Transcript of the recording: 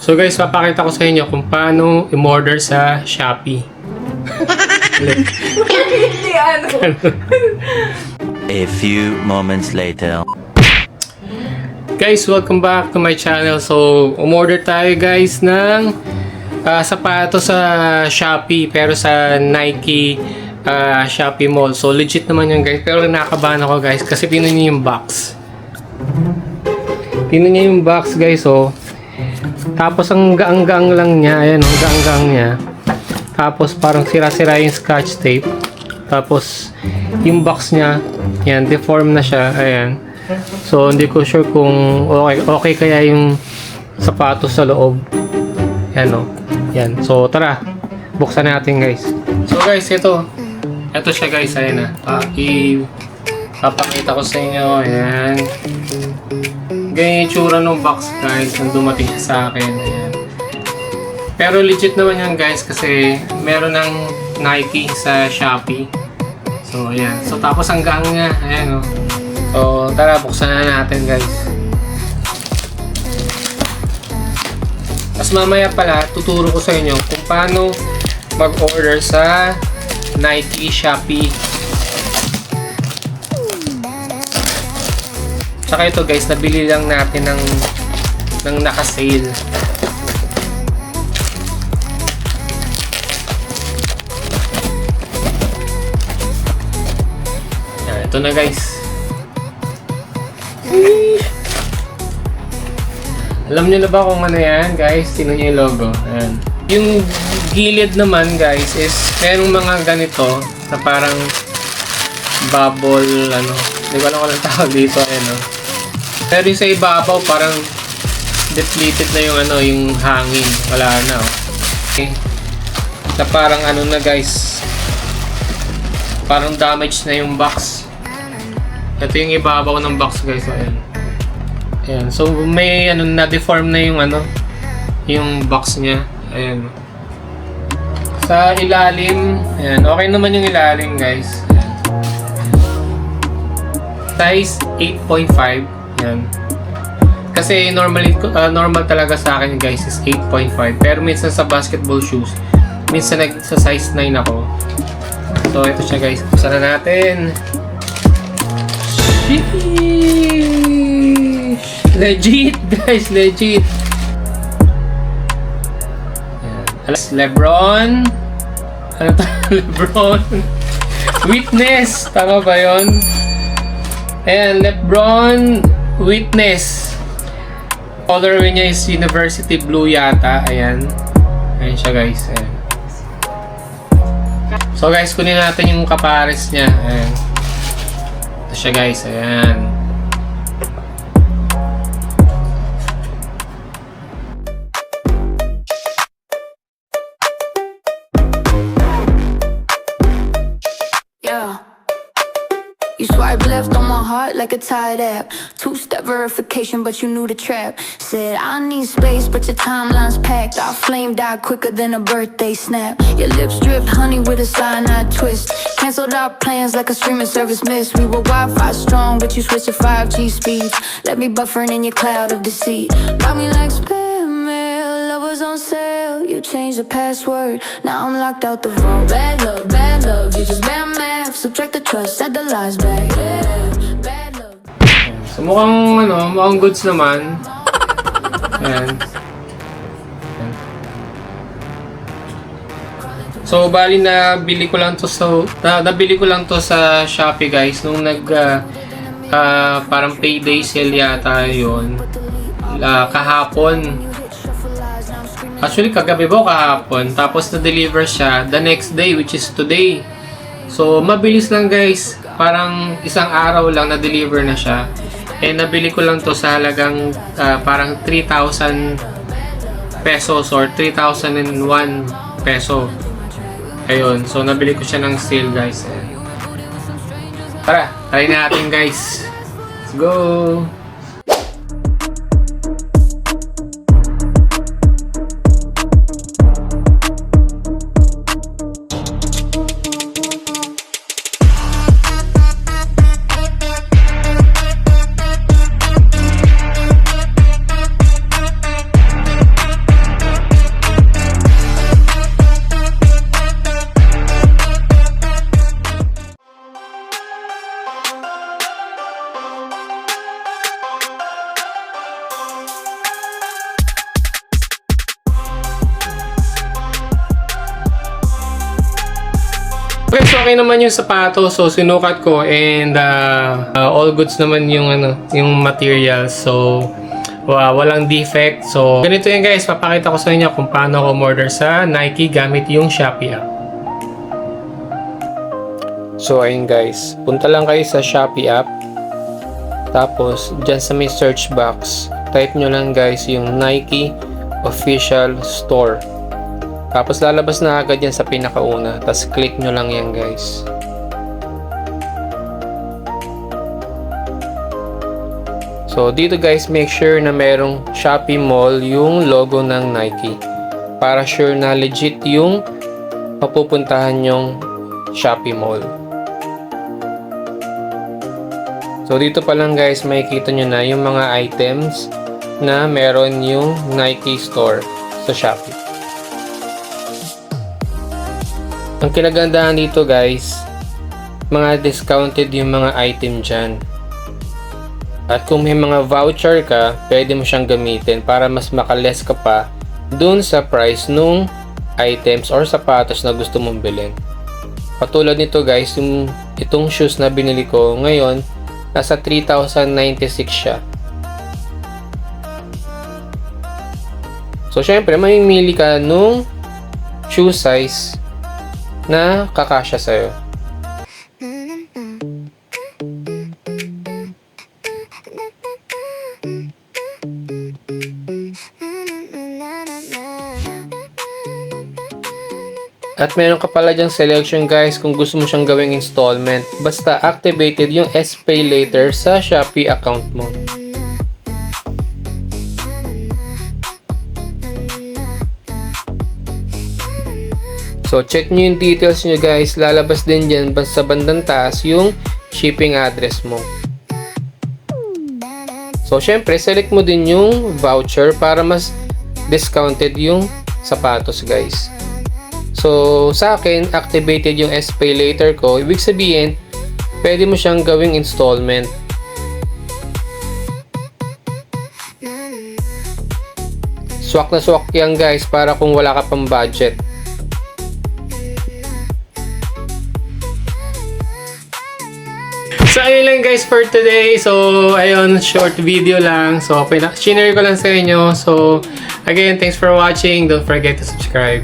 So guys, papakita ko sa inyo kung paano i-order sa Shopee. Hindi ano. A few moments later. Guys, welcome back to my channel. So, umorder tayo guys ng sapatos sa Shopee, pero sa Nike Shopee Mall. So, legit naman yun guys. Pero nakakabahan ako guys kasi tingnan niyo yung box. Tingnan niyo yung box guys, oh. Tapos ang gaang-gaang lang niya. Ayan, ang gaang-gaang niya. Tapos parang sira-sira yung scotch tape. Tapos yung box niya, yan, deform na siya. Ayan. So, hindi ko sure kung okay kaya yung sapatos sa loob. Yan, o. Yan. So, tara. Buksan natin, guys. So, guys, ito. Ito siya, guys. Ayan na. Papakita ko sa inyo. Ayan. Ganyan yung tsura ng box, guys, nung dumating sa akin. Ayan. Pero legit naman yan, guys, kasi meron ng Nike sa Shopee. So, ayan. So, tapos ang gaang niya. Ayan, o. So, tara, buksan na natin, guys. Tapos mamaya pala, tuturo ko sa inyo kung paano mag-order sa Nike Shopee. Tsaka ito guys, nabili lang natin ng naka-sale. Yan, ito na guys. Alam niyo na ba kung ano yan guys? Tingnan niyo yung logo. Ayan. Yung gilid naman guys is merong mga ganito na parang bubble ano. Hindi ko alam kung anong tawag dito. Ayan, pero yung sa ibabaw parang depleted na yung ano, yung hangin. Wala na, oh. Okay. Na parang ano na guys, parang damage na yung box. Ito yung ibabaw ng box guys. Ayan. Ayan. So may ano, na deform na yung ano, yung box niya. Ayan. Sa ilalim, ayan, okay naman yung ilalim guys. Ayan. Size 8.5. Yan. Kasi normal talaga sa akin guys is 8.5. Pero minsan sa basketball shoes, minsan sa size 9 ako. So ito siya guys. Buksan na natin. Sheesh! Legit guys, legit. Yan. LeBron. Ano to? LeBron. Witness. Tama ba yun? Ayan, LeBron Witness. Colorway niya is University Blue yata. Ayan. Ayan siya guys. Ayan. So guys, kunin natin yung kapares niya. Ayan. Ito siya guys. Ayan. Yeah. You swipe left on my heart like a Tide app. Two-step verification, but you knew the trap. Said I need space, but your timeline's packed. Our flame died quicker than a birthday snap. Your lips dripped honey with a cyanide twist. Canceled our plans like a streaming service missed. We were Wi-Fi strong, but you switched to 5G speeds. Let me buffering in your cloud of deceit. Got me like spam mail, love was on sale. You changed the password, now I'm locked out the vault. Bad love, you just bad math. Subtract the trust, add the lies back. Yeah, bad love. So mukhang ano, mukhang goods naman. Ayan. Ayan. So bali nabili ko lang to sa Shopee guys nung parang payday sale yata yon. Kahapon. Actually kagabi ba o kahapon. Tapos na-deliver siya the next day, which is today. So mabilis lang guys. Parang isang araw lang na-deliver na siya. Eh, nabili ko lang to sa halagang parang 3,000 pesos or 3,001 peso. Ayun. So, nabili ko siya ng sale, guys. Ayan. Tara, try natin, guys. Let's go! Okay, so okay naman yung sapatos. So sinukat ko and all goods naman yung yung material. So walang defect. So ganito yun guys, papakita ko sa inyo kung paano ako order sa Nike gamit yung Shopee app. So ayun guys, punta lang kayo sa Shopee app. Tapos dyan sa may search box, type nyo lang guys yung Nike Official Store. Tapos lalabas na agad yan sa pinakauna. Tapos click nyo lang yan guys. So dito guys, make sure na merong Shopee Mall yung logo ng Nike. Para sure na legit yung mapupuntahan yung Shopee Mall. So dito pa lang guys, makikita nyo na yung mga items na meron yung Nike Store sa Shopee. Ang kinagandahan dito guys, mga discounted yung mga item dyan. At kung may mga voucher ka, pwede mo siyang gamitin para mas makaless ka pa dun sa price nung items or sapatos na gusto mong bilhin. Katulad nito guys, itong shoes na binili ko ngayon, nasa 3,096 siya. So syempre, mamimili ka nung shoe size na kakasya sa'yo. At meron ka pala dyang selection guys kung gusto mo siyang gawing installment. Basta activated yung SPay later sa Shopee account mo. So, check nyo yung details nyo guys. Lalabas din dyan sa bandang taas yung shipping address mo. So, syempre, select mo din yung voucher para mas discounted yung sapatos guys. So, sa akin, activated yung SPay later ko. Ibig sabihin, pwede mo siyang gawing installment. Swak na swak yan guys para kung wala ka pang budget. So, ayun lang guys for today. So, ayun, short video lang. So, sinare ko lang sa inyo. So, again, thanks for watching. Don't forget to subscribe.